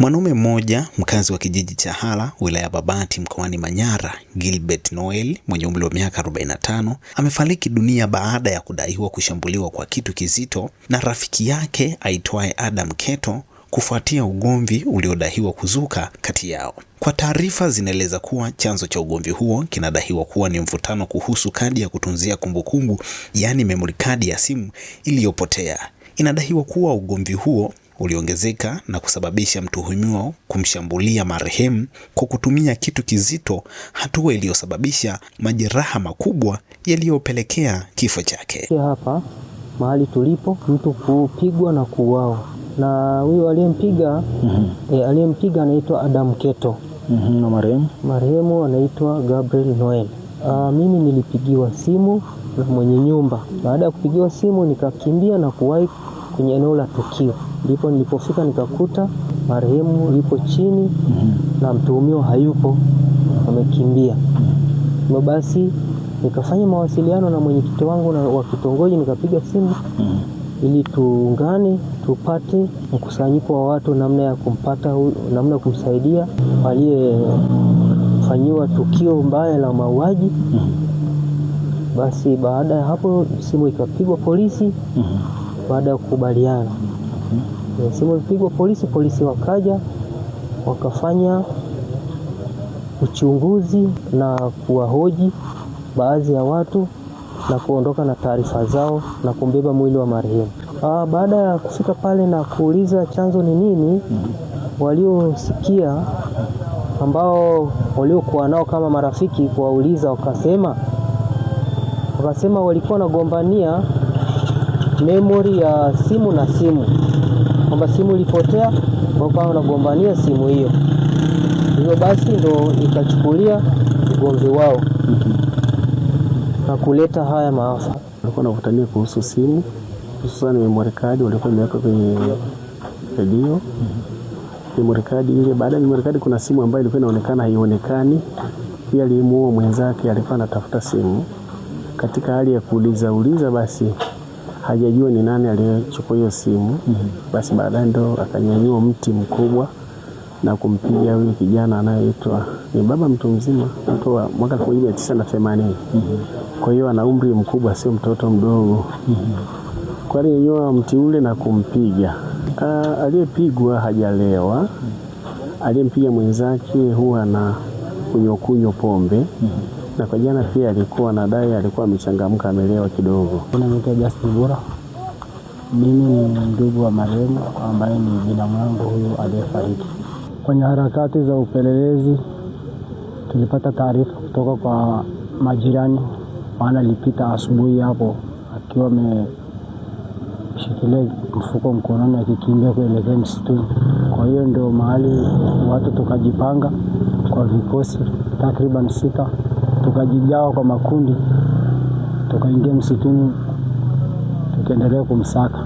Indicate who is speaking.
Speaker 1: Mwanaume mmoja mkazi wa kijiji cha Hala, wilaya ya Babati mkoani Manyara, Gilbert Noel mwenye umri wa miaka 45 amefariki dunia baada ya kudaiwa kushambuliwa kwa kitu kizito na rafiki yake aitwaye Adam Keto kufuatia ugomvi uliodaiwa kuzuka kati yao. Kwa taarifa zinaeleza kuwa chanzo cha ugomvi huo kinadaiwa kuwa ni mvutano kuhusu kadi ya kutunzia kumbukumbu, yaani memory card ya simu iliyopotea. Inadaiwa kuwa ugomvi huo uliongezeka na kusababisha mtuhumiwa kumshambulia marehemu kwa kutumia kitu kizito, hatua iliyosababisha majeraha makubwa yaliyopelekea kifo chake.
Speaker 2: Hapa mahali tulipo mtu kupigwa na kuuawa, na huyo aliyempiga anaitwa Adam Keto.
Speaker 3: Na
Speaker 2: marehemu anaitwa Gabriel Noel. Mimi nilipigiwa simu na mwenye nyumba. Baada ya kupigiwa simu nikakimbia na kuwahi kwenye eneo la tukio. Ndipo nilipofika nikakuta marehemu yupo chini na mtuhumiwa hayupo, amekimbia. Basi nikafanya mawasiliano na mwenyekiti wangu na wa kitongoji, nikapiga simu ili tuungane tupate mkusanyiko wa watu, namna ya kumpata, namna ya kumsaidia aliyefanyiwa tukio mbaya la mauaji. Basi baada ya hapo simu ikapigwa polisi. Baada ya kukubaliana simu ilipigwa polisi wakaja wakafanya uchunguzi na kuwahoji baadhi ya watu na kuondoka na taarifa zao na kumbeba mwili wa marehemu. Baada ya kufika pale na kuuliza chanzo ni nini, waliosikia ambao waliokuwa nao kama marafiki kuwauliza, wakasema walikuwa wanagombania memory ya simu na simu, kwamba simu ilipotea, wakawa wanagombania simu hiyo. Hivyo basi ndo ikachukulia ugomvi wao na kuleta haya maafa.
Speaker 3: Walikuwa wanakutania kuhusu simu, hususan memory card walikuwa wameweka kwenye redio. Memory card ile, baada ya memory card kuna simu ambayo ilikuwa inaonekana haionekani. Pia alimuoa mwenzake alikuwa anatafuta simu. Katika hali ya kuuliza basi hajajua ni nani aliyechukua hiyo simu. Basi baadaye ndo akanyanyua mti mkubwa na kumpiga yule kijana anayeitwa, ni baba mtu mzima, mtu wa mwaka 1980. Kwa hiyo ana umri mkubwa, sio mtoto mdogo. Kwa hiyo alinyanyua mti ule na kumpiga. Aliyepigwa hajalewa. Aliyempiga mwenzake huwa na kunywa pombe. Na kwa jana pia alikuwa nadai alikuwa amechangamka, amelewa kidogo.
Speaker 2: Naitwa Justin Bura. Mimi ni ndugu wa marehemu ambaye ni binamu yangu huyu aliyefariki. Kwenye harakati za upelelezi tulipata taarifa kutoka kwa majirani, maana alipita asubuhi hapo akiwa ameshikilia mfuko mkononi akikimbia kuelekea msituni. Kwa hiyo ndio mahali watu tukajipanga kwa vikosi takriban 6, tukajigawa kwa makundi, tukaingia msituni tukaendelea kumsaka.